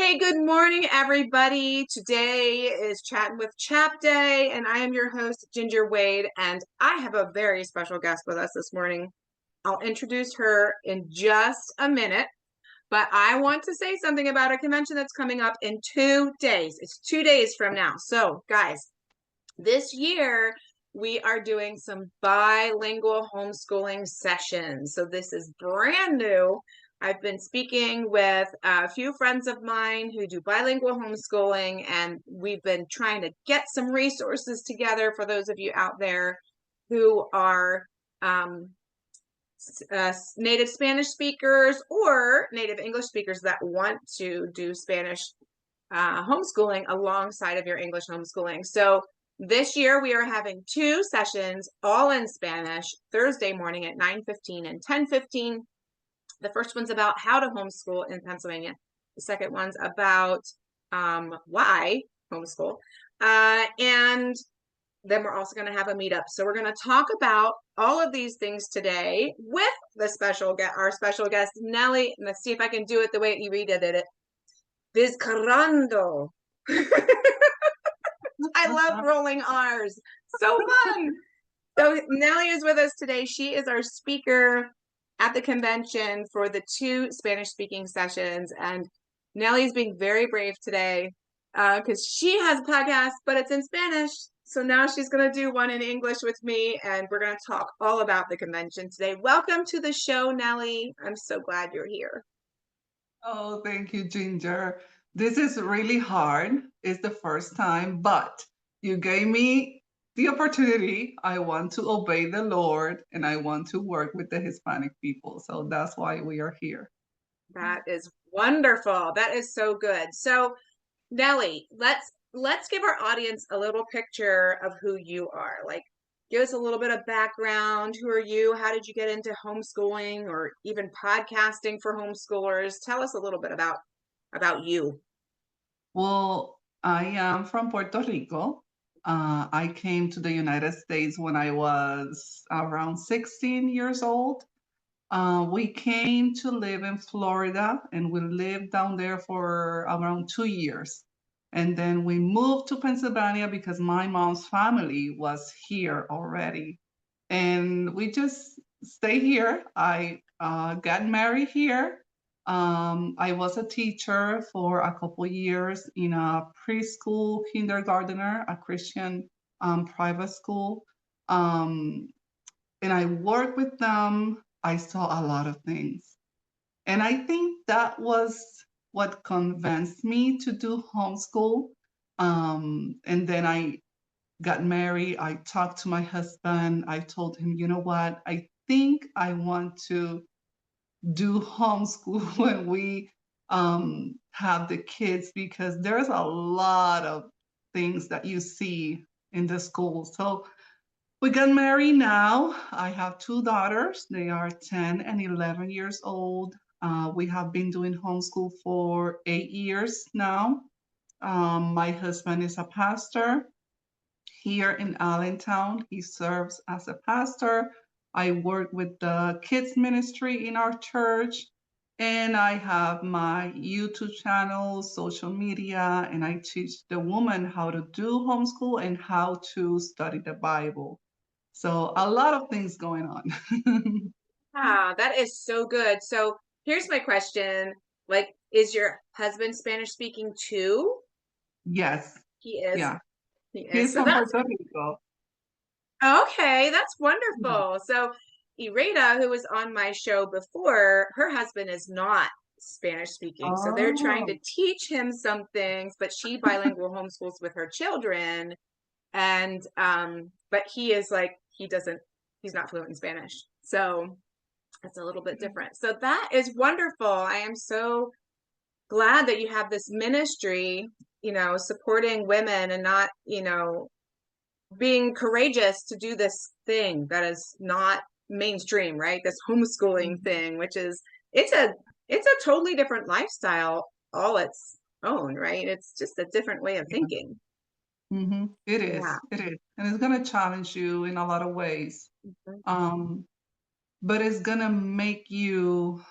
Hey, good morning, everybody. Today is Chatting with CHAP Day, and I am your host, Ginger Wade, and I have a very special guest with us this morning. I'll introduce her in just a minute, but I want to say something about a convention that's coming up in 2 days. It's 2 days from now. So, guys, this year we are doing some bilingual homeschooling sessions. So this is brand new. I've been speaking with a few friends of mine who do bilingual homeschooling, and we've been trying to get some resources together for those of you out there who are native Spanish speakers or native English speakers that want to do Spanish homeschooling alongside of your English homeschooling. So this year we are having 2 sessions all in Spanish, Thursday morning at 9:15 and 10:15. The first one's about how to homeschool in Pennsylvania. The second one's about why homeschool. And then we're also going to have a meetup. So we're going to talk about all of these things today with our special guest, Nelly. And let's see if I can do it the way you read it. Vizcarrondo. I love rolling R's. So fun. So Nelly is with us today. She is our speaker at the convention for the 2 Spanish speaking sessions. And Nelly's being very brave today because she has a podcast, but it's in Spanish. So now she's going to do one in English with me, and we're going to talk all about the convention today. Welcome to the show, Nelly. I'm so glad you're here. Oh, thank you, Ginger. This is really hard. It's the first time, but you gave me the opportunity. I want to obey the Lord and I want to work with the Hispanic people. So that's why we are here. That is wonderful. That is so good. So, Nelly, let's give our audience a little picture of who you are. Like, give us a little bit of background. Who are you? How did you get into homeschooling or even podcasting for homeschoolers? Tell us a little bit about you. Well, I am from Puerto Rico. I came to the United States when I was around 16 years old. We came to live in Florida and we lived down there for around 2 years. And then we moved to Pennsylvania because my mom's family was here already. And we just stay here. I got married here. I was a teacher for a couple years in a preschool kindergartner, a Christian private school. Um, and I worked with them. I saw a lot of things. And I think that was what convinced me to do homeschool. And then I got married. I talked to my husband. I told him, you know what? I think I want to do homeschool when we have the kids because there's a lot of things that you see in the school. So we got married now. I have 2 daughters. They are 10 and 11 years old. We have been doing homeschool for 8 years now. My husband is a pastor here in Allentown. He serves as a pastor. I work with the kids ministry in our church, and I have my YouTube channel, social media, and I teach the women how to do homeschool and how to study the Bible. So a lot of things going on. That is so good. So here's my question. Like, is your husband Spanish speaking too? Yes. He is. Yeah. He is. He's So from that's Puerto Rico. okay. That's Yeah. wonderful. So Ireda, who was on my show before, her husband is not Spanish speaking. So they're trying to Oh. teach him some things, but she bilingual homeschools with her children. And but he is like he's not fluent in Spanish. So it's a little bit different. So that is wonderful. I am so glad that you have this ministry, supporting women and not, being courageous to do this thing that is not mainstream, right? This homeschooling thing, which is it's a totally different lifestyle all its own, right? It's just a different way of Yeah. thinking. It Yeah. is. It is. And it's going to challenge you in a lot of ways. Um, but it's going to make you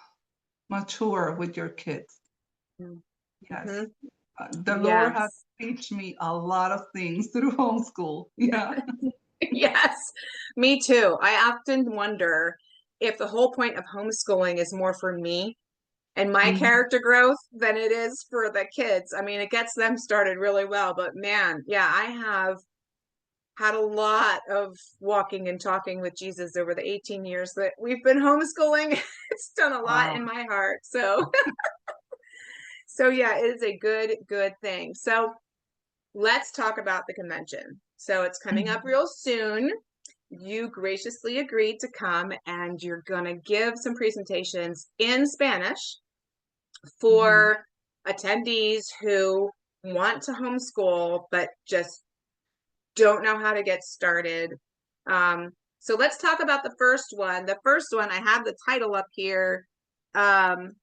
mature with your kids. Mhm. Yes. Mhm. The Lord has Yes. teach me a lot of things through homeschool. Yeah. Yes, me too. I often wonder if the whole point of homeschooling is more for me and my Mhm. character growth than it is for the kids. I mean, it gets them started really well, but man, yeah, I have had a lot of walking and talking with Jesus over the 18 years that we've been homeschooling. It's done a lot Wow. in my heart. So, so yeah, it is a good thing. So, let's talk about the convention. So, it's coming up Mhm. real soon. You graciously agreed to come and you're going to give some presentations in Spanish Mhm. for attendees who want to homeschool but just don't know how to get started. So let's talk about the first one. The first one, I have the title up here, um,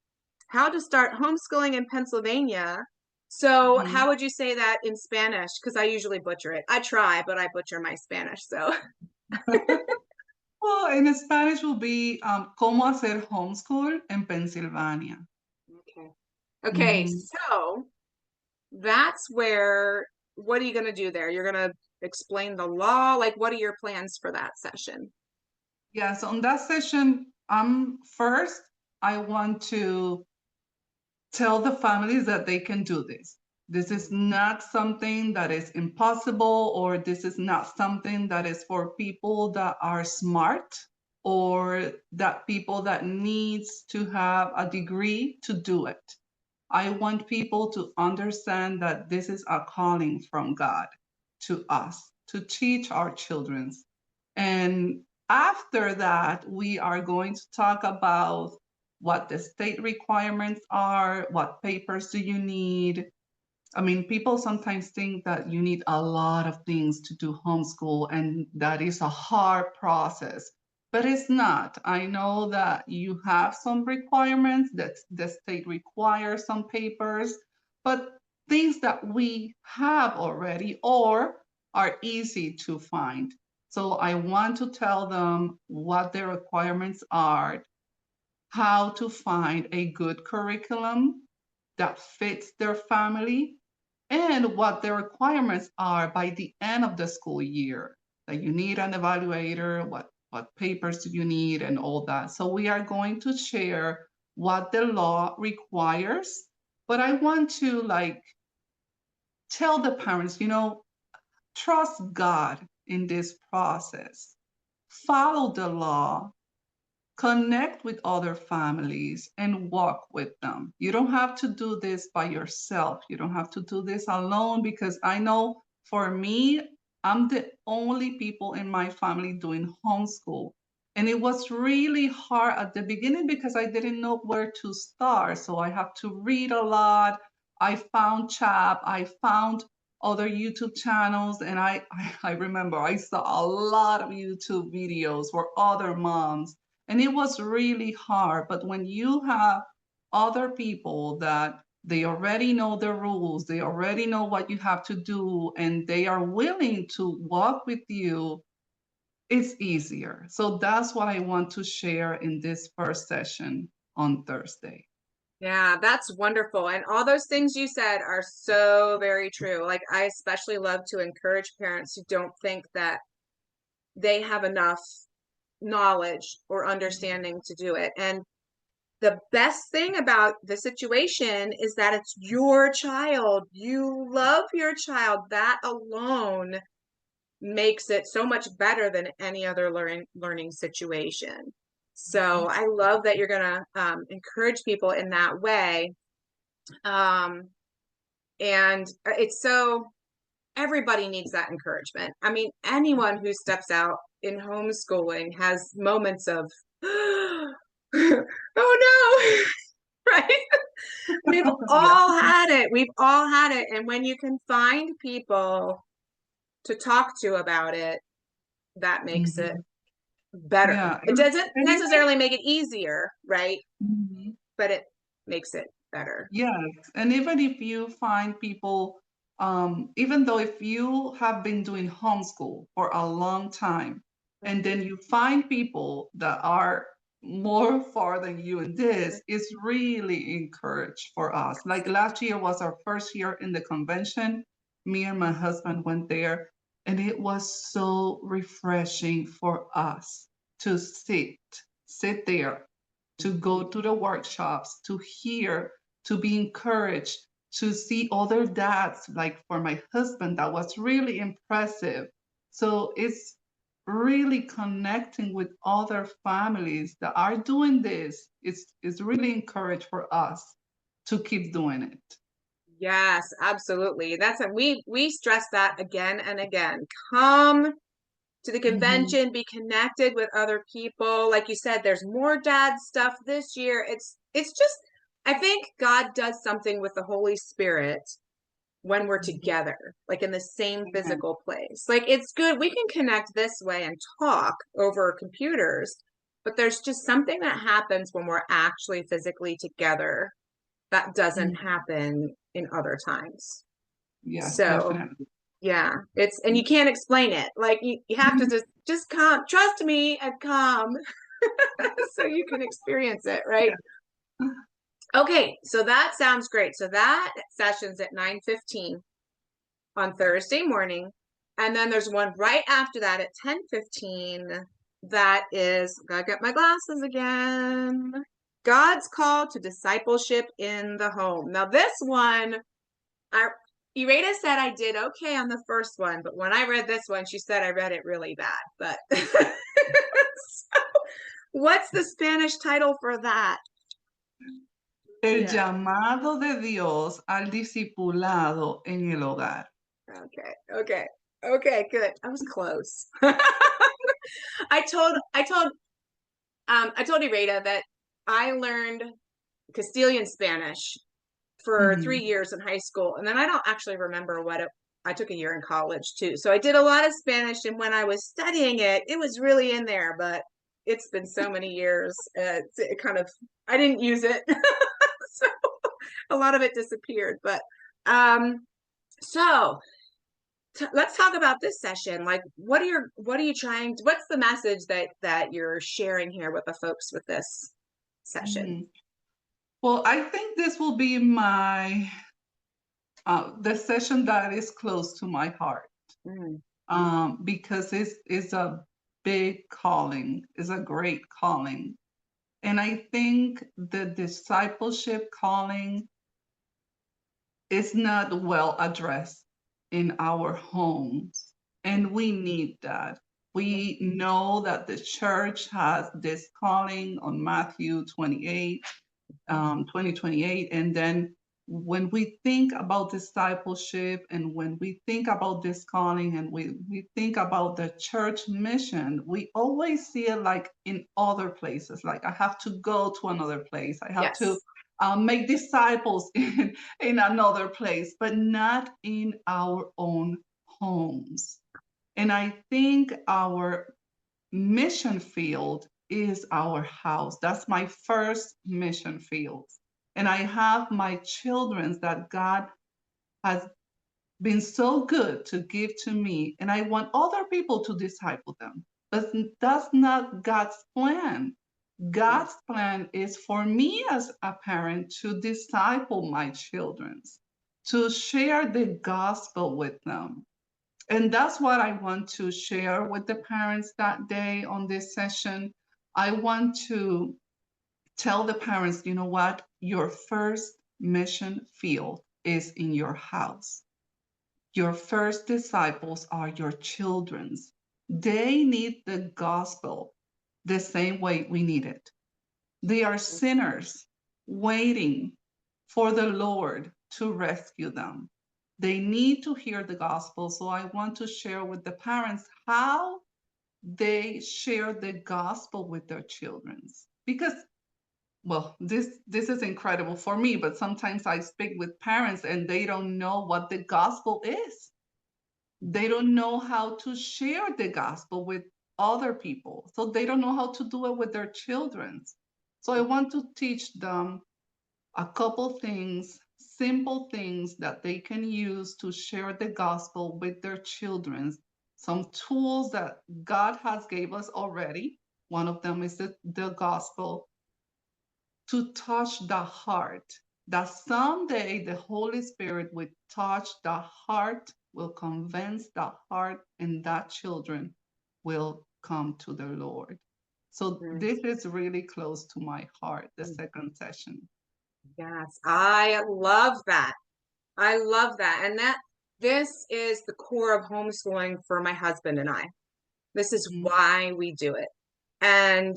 How to Start Homeschooling in Pennsylvania. So how Mhm. would you say that in Spanish? Because I usually butcher it. I try, but I butcher my Spanish. So Well, in Spanish will be cómo hacer homeschool en Pensilvania. okay. Okay, Mhm. so that's where, what are you going to do there? You're going to explain the law? Like, what are your plans for that session? Yes, on that session, first I want to tell the families that they can do this. This is not something that is impossible, or this is not something that is for people that are smart, or that people that needs to have a degree to do it. I want people to understand that this is a calling from God to us to teach our children. And after that, we are going to talk about what the state requirements are, what papers do you need. I mean, people sometimes think that you need a lot of things to do homeschool, and that is a hard process, but it's not. I know that you have some requirements, that the state requires some papers, but things that we have already or are easy to find. So I want to tell them what the requirements are, how to find a good curriculum that fits their family, and what the requirements are by the end of the school year. That you need an evaluator, what papers do you need, and all that. So we are going to share what the law requires, but I want to tell the parents, trust God in this process. Follow the law, connect with other families, and walk with them. You don't have to do this by yourself. You don't have to do this alone, because I know for me, I'm the only people in my family doing homeschool. And it was really hard at the beginning because I didn't know where to start. So I have to read a lot. I found CHAP, I found other YouTube channels, and I remember I saw a lot of YouTube videos for other moms, and it was really hard. But when you have other people that they already know the rules, they already know what you have to do, and they are willing to walk with you, it's easier. So that's what I want to share in this first session on Thursday. Yeah, that's wonderful. And all those things you said are so very true. Like, I especially love to encourage parents who don't think that they have enough knowledge or understanding to do it. And the best thing about the situation is that it's your child. You love your child. That alone makes it so much better than any other learning situation. So I love that you're going to encourage people in that way. Um, and it's so, everybody needs that encouragement. I mean, anyone who steps out in homeschooling has moments of, oh no, right? We've Yeah. all had it. We've all had it. And when you can find people to talk to about it, that makes it Mhm. better. Yeah. It doesn't And even necessarily make it easier, right? Mhm. But it makes it better. Yes, and even if you find people, even though if you have been doing homeschool for a long time, and then you find people that are more far than you in this, is really encouraged for us. Like last year was our first year in the convention. Me and my husband went there, and it was so refreshing for us to sit there, to go to the workshops, to hear, to be encouraged, to see other dads. Like for my husband, that was really impressive. So it's really connecting with other families that are doing this. It's really encouraged for us to keep doing it. Yes, absolutely. That's a we stress that again and again. Come to the Mhm. convention, be connected with other people. Like you said, there's more dad stuff this year. It's just I think God does something with the Holy Spirit when we're Mhm. together, like in the same Amen. physical place. Like it's good. We can connect this way and talk over computers, but there's just something that happens when we're actually physically together that doesn't Mhm. happen in other times. Yes, So definitely. yeah, it's and you can't explain it. Like you have to just come, trust me and come so you can experience it, right? Yeah. Okay, so that sounds great. So that session's at 9:15 on Thursday morning. And then there's one right after that at 10:15. That is, gotta get my glasses again. God's call to discipleship in the home. Now, this one, I Ireda said I did okay on the first one, but when I read this one, she said I read it really bad. But so, what's the Spanish title for that? El Yeah. llamado de Dios al discipulado en el hogar. Okay. Okay. Okay. Good. I was close. I told Ireda that I learned Castilian Spanish for 3 years in high school, and then I don't actually remember what it. I took a year in college too, so I did a lot of Spanish. And when I was studying it, it was really in there, but it's been so many years. It kind of I didn't use it, so a lot of it disappeared. But um, so let's talk about this session. Like, what are you trying to, what's the message that you're sharing here with the folks with this session? Mhm. Well, I think this will be my the session that is close to my heart, Mm, because it's a big calling, it's a great calling. And I think the discipleship calling is not well addressed in our homes. And we need that. We know that the church has this calling on Matthew 28, 2028. And then when we think about discipleship and when we think about this calling and we think about the church mission, we always see it like in other places. Like I have to go to another place. I have to yes. make disciples in another place, but not in our own homes. And I think our mission field is our house. That's my first mission field. And I have my children that God has been so good to give to me, and I want other people to disciple them. But that's not God's plan. God's plan is for me as a parent to disciple my children, to share the gospel with them. And that's what I want to share with the parents that day on this session. I want to tell the parents, you know what? Your first mission field is in your house. Your first disciples are your children's. They need the gospel the same way we need it. They are sinners waiting for the Lord to rescue them. They need to hear the gospel. So I want to share with the parents how they share the gospel with their children. Because, well, this is incredible for me, but sometimes I speak with parents and they don't know what the gospel is. They don't know how to share the gospel with other people. So they don't know how to do it with their children. So I want to teach them a couple things, simple things that they can use to share the gospel with their children. Some tools that God has gave us already. One of them is the gospel, to touch the heart, that someday the Holy Spirit will touch the heart, will convince the heart, and that children will come to the Lord. So Mm. this is really close to my heart, the second session. Yes, I love that. I love that. And this is the core of homeschooling for my husband and I. This is Mhm. why we do it. And,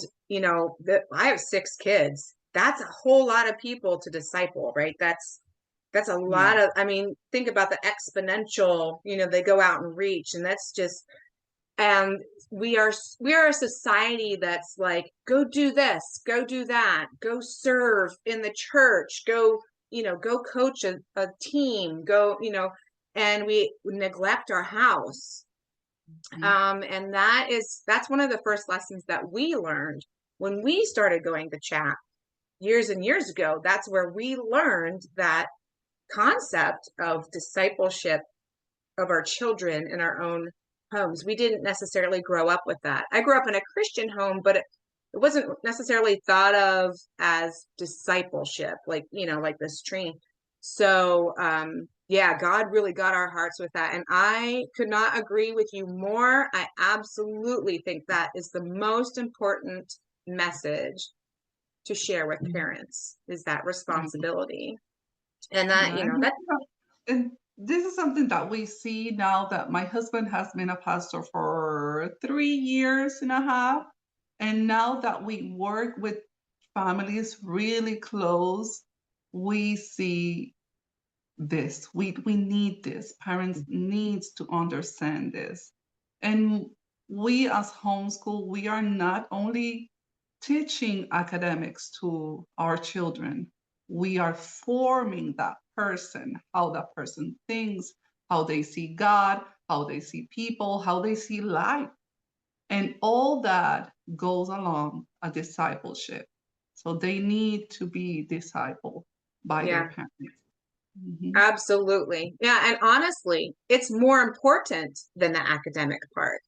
I have 6 kids. That's a whole lot of people to disciple, right? That's a Yeah. lot of, think about the exponential, they go out and reach, and that's just, and we are a society that's like, go do this, go do that, go serve in the church, go coach a team, and we neglect our house. And that's one of the first lessons that we learned when we started going to CHAP years and years ago. That's where we learned that concept of discipleship of our children in our own homes. We didn't necessarily grow up with that. I grew up in a Christian home, but it wasn't necessarily thought of as discipleship, like this training. So, yeah, God really got our hearts with that. And I could not agree with you more. I absolutely think that is the most important message to share with parents, is that responsibility. And that, Yeah. And this is something that we see now that my husband has been a pastor for 3 years and a half. And now that we work with families really close, we see this. We need this. Parents needs to understand this. And we as homeschool, we are not only teaching academics to our children, we are forming that person, how that person thinks, how they see God, how they see people, how they see life. And all that goes along a discipleship. So they need to be discipled by their yeah. parents. Mhm. Absolutely. Yeah. And honestly, it's more important than the academic part.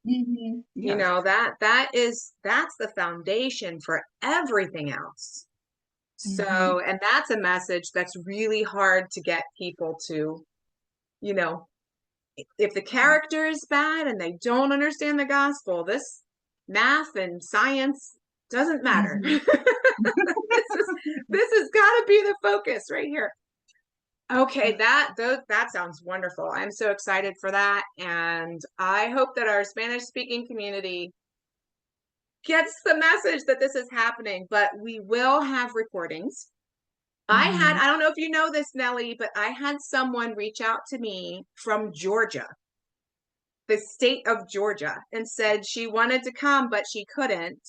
Yes. That's the foundation for everything else. Mhm. So, and that's a message that's really hard to get people to, you know, if the character is bad and they don't understand the gospel, this math and science doesn't matter. Mhm. This has got to be the focus right here. Okay, that sounds wonderful. I'm so excited for that, and I hope that our Spanish speaking community gets the message that this is happening. But we will have recordings. Mhm. I don't know if you know this, Nelly, but I had someone reach out to me from Georgia, the state of Georgia, and said she wanted to come, but she couldn't.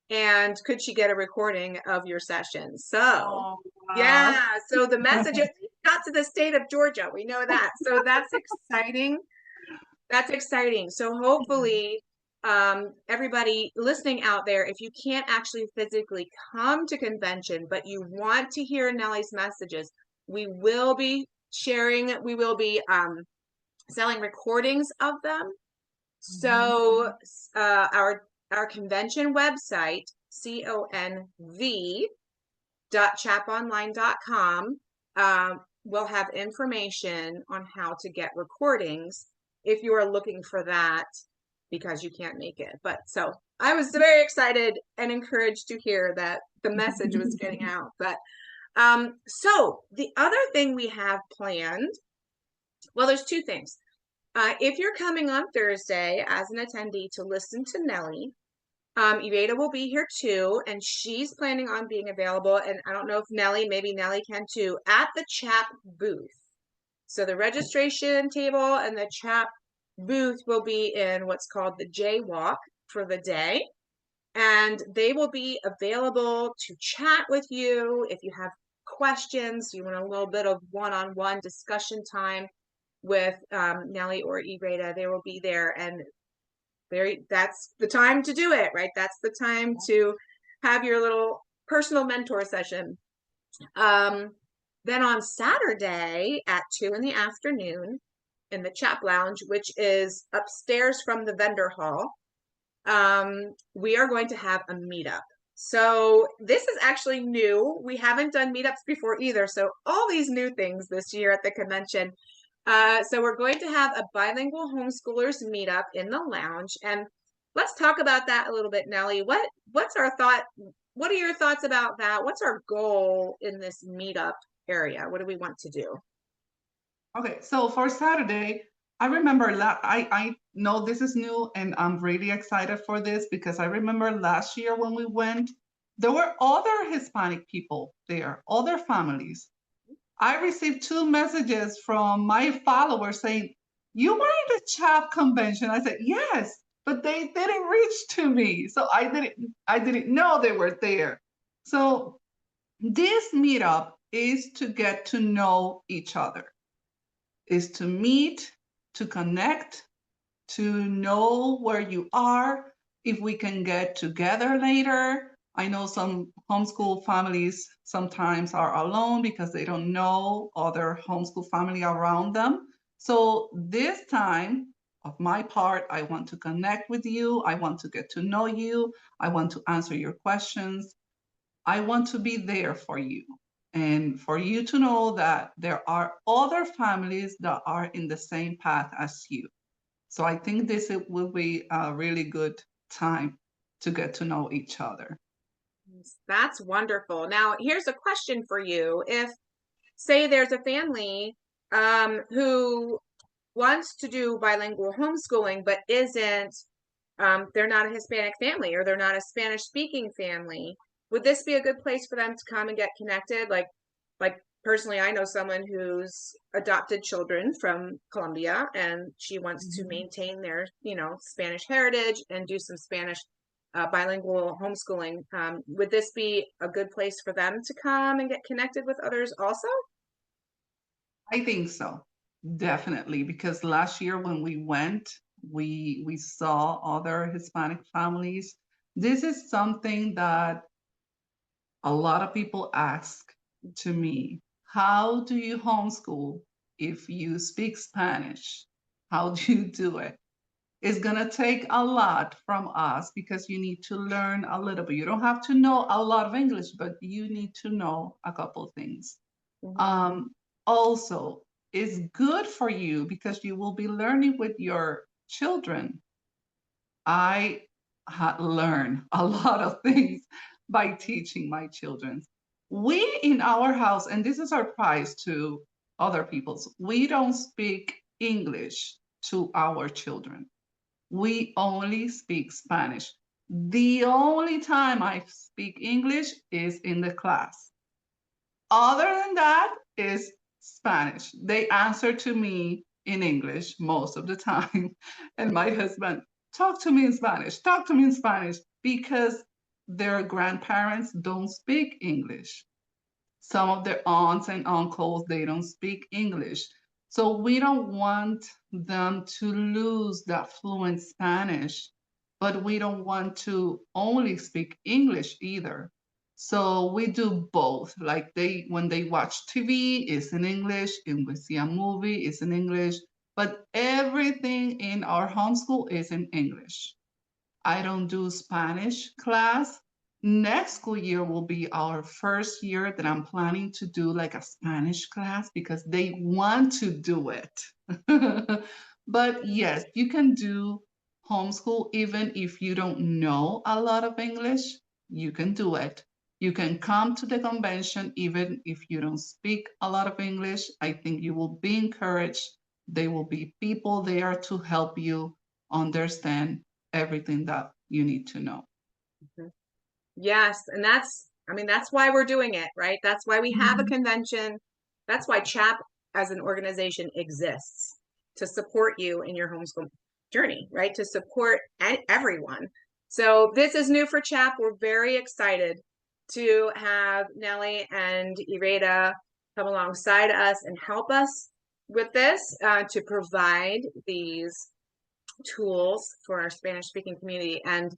And could she get a recording of your session? So, Oh, wow. yeah. So the message at least got to the state of Georgia. We know that. So that's exciting. That's exciting. So hopefully, everybody listening out there, if you can't actually physically come to convention, but you want to hear Nelly's messages, we will be sharing, we will be selling recordings of them. Mhm. So our convention website, conv.chaponline.com, will have information on how to get recordings if you are looking for that because you can't make it. But so I was very excited and encouraged to hear that the message was getting out. But so the other thing we have planned, well, there's 2 things. If you're coming on Thursday as an attendee to listen to Nelly, Iveda will be here too, and she's planning on being available. And I don't know if maybe Nelly can too, at the CHAP booth. So the registration table and the CHAP booth will be in what's called the Jaywalk for the day. And they will be available to chat with you if you have questions, you want a little bit of one-on-one discussion time with Nelly or Iveda. They will be there, and that's the time to do it, right? That's the time to have your little personal mentor session. Then on Saturday at 2 in the afternoon in the CHAP lounge, which is upstairs from the vendor hall, we are going to have a meetup. So this is actually new. We haven't done meetups before either. So all these new things this year at the convention. So we're going to have a bilingual homeschoolers meetup in the lounge. And let's talk about that a little bit, Nelly. What's our thought? What are your thoughts about that? What's our goal in this meetup area? What do we want to do? Okay, so for Saturday, I remember I know this is new and I'm really excited for this because I remember last year when we went, there were other Hispanic people there, other families. I received two messages from my followers saying, "You were in the CHAP convention." I said, "Yes," but they didn't reach to me. So I didn't know they were there. So this meetup is to get to know each other, is to meet, to connect, to know where you are, if we can get together later. I know some homeschool families sometimes are alone because they don't know other homeschool family around them. So this time, of my part, I want to connect with you. I want to get to know you. I want to answer your questions. I want to be there for you and for you to know that there are other families that are in the same path as you. So I think will be a really good time to get to know each other. That's wonderful. Now, here's a question for you. If, say, there's a family who wants to do bilingual homeschooling, but isn't, they're not a Hispanic family or they're not a Spanish speaking family, would this be a good place for them to come and get connected? Like personally, I know someone who's adopted children from Colombia and she wants to maintain their, Spanish heritage and do some Spanish bilingual homeschooling. Would this be a good place for them to come and get connected with others also? I think so, definitely, because last year when we went, we saw other Hispanic families. This is something that a lot of people ask to me. How do you homeschool if you speak Spanish? How do you do it? It's going to take a lot from us because you need to learn a little bit. You don't have to know a lot of English, but you need to know a couple things. Um, Also, it's good for you because you will be learning with your children. I had learned a lot of things by teaching my children. We in our house, and this is our prize to other people's, we don't speak English to our children. We only speak Spanish. The only time I speak English is in the class. Other than that is Spanish. They answer to me in English most of the time. And my husband, talk to me in Spanish, talk to me in Spanish, because their grandparents don't speak English. Some of their aunts and uncles, they don't speak English. So we don't want them to lose that fluent Spanish, but we don't want to only speak English either. So we do both. Like when they watch TV, it's in English, and we see a movie, it's in English, but everything in our homeschool is in English. I don't do Spanish class. Next school year will be our first year that I'm planning to do like a Spanish class because they want to do it. But yes, you can do homeschool even if you don't know a lot of English. You can do it. You can come to the convention even if you don't speak a lot of English. I think you will be encouraged. There will be people there to help you understand everything that you need to know. Mhm. Yes, and that's why we're doing it, right? That's why we have a convention. That's why CHAP as an organization exists, to support you in your homeschool journey, right? To support everyone. So this is new for CHAP. We're very excited to have Nelly and Ireda come alongside us and help us with this, to provide these tools for our Spanish speaking community. And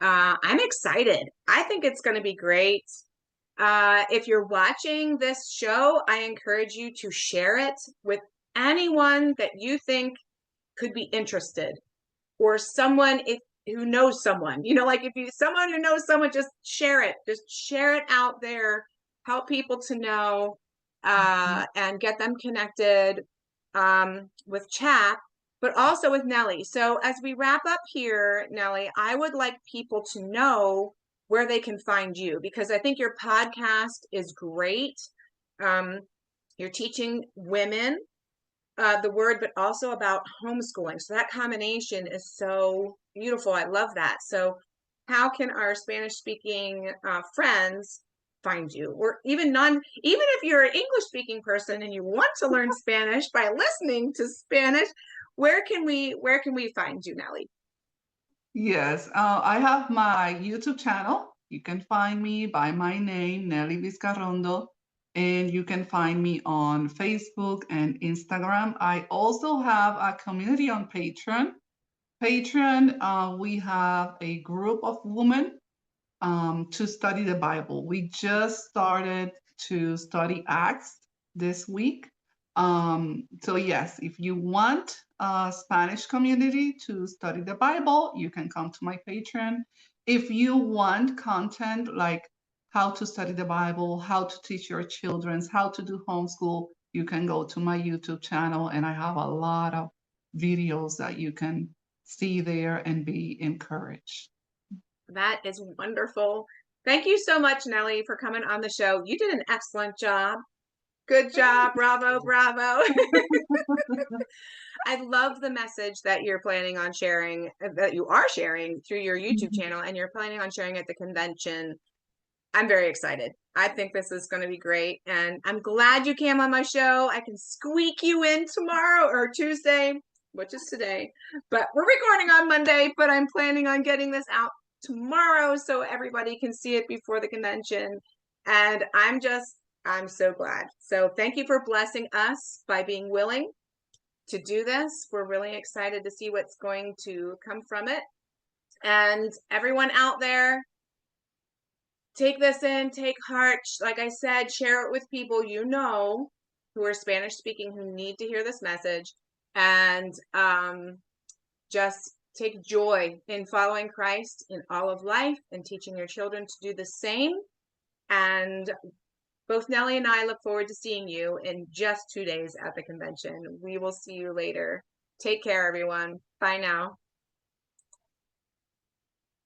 I'm excited. I think it's going to be great. If you're watching this show, I encourage you to share it with anyone that you think could be interested, or someone, who knows someone, like if you someone who knows someone, just share it out there, help people to know, and get them connected with CHAP, but also with Nelly. So as we wrap up here, Nelly, I would like people to know where they can find you, because I think your podcast is great. You're teaching women the word, but also about homeschooling. So that combination is so beautiful. I love that. So how can our Spanish speaking friends find you? Or even if you're an English speaking person and you want to learn Spanish by listening to Spanish, where can we find you, Nelly? Yes, I have my YouTube channel. You can find me by my name, Nelly Vizcarrondo, and you can find me on Facebook and Instagram. I also have a community on Patreon. Patreon, we have a group of women to study the Bible. We just started to study Acts this week. So yes, if you want a Spanish community to study the Bible, you can come to my Patreon. If you want content like how to study the Bible, how to teach your children, how to do homeschool, you can go to my YouTube channel, and I have a lot of videos that you can see there and be encouraged. That is wonderful. Thank you so much, Nelly, for coming on the show. You did an excellent job. Good job. Bravo, bravo. I love the message that you're planning on sharing, that you are sharing through your YouTube channel, and you're planning on sharing at the convention. I'm very excited. I think this is going to be great. And I'm glad you came on my show. I can squeak you in tomorrow or Tuesday, which is today. But we're recording on Monday, but I'm planning on getting this out tomorrow so everybody can see it before the convention. And I'm so glad. So thank you for blessing us by being willing to do this. We're really excited to see what's going to come from it. And everyone out there, take this in, take heart. Like I said, share it with people who are Spanish speaking, who need to hear this message. And just take joy in following Christ in all of life and teaching your children to do the same. And both Nelly and I look forward to seeing you in just 2 days at the convention. We will see you later. Take care, everyone. Bye now.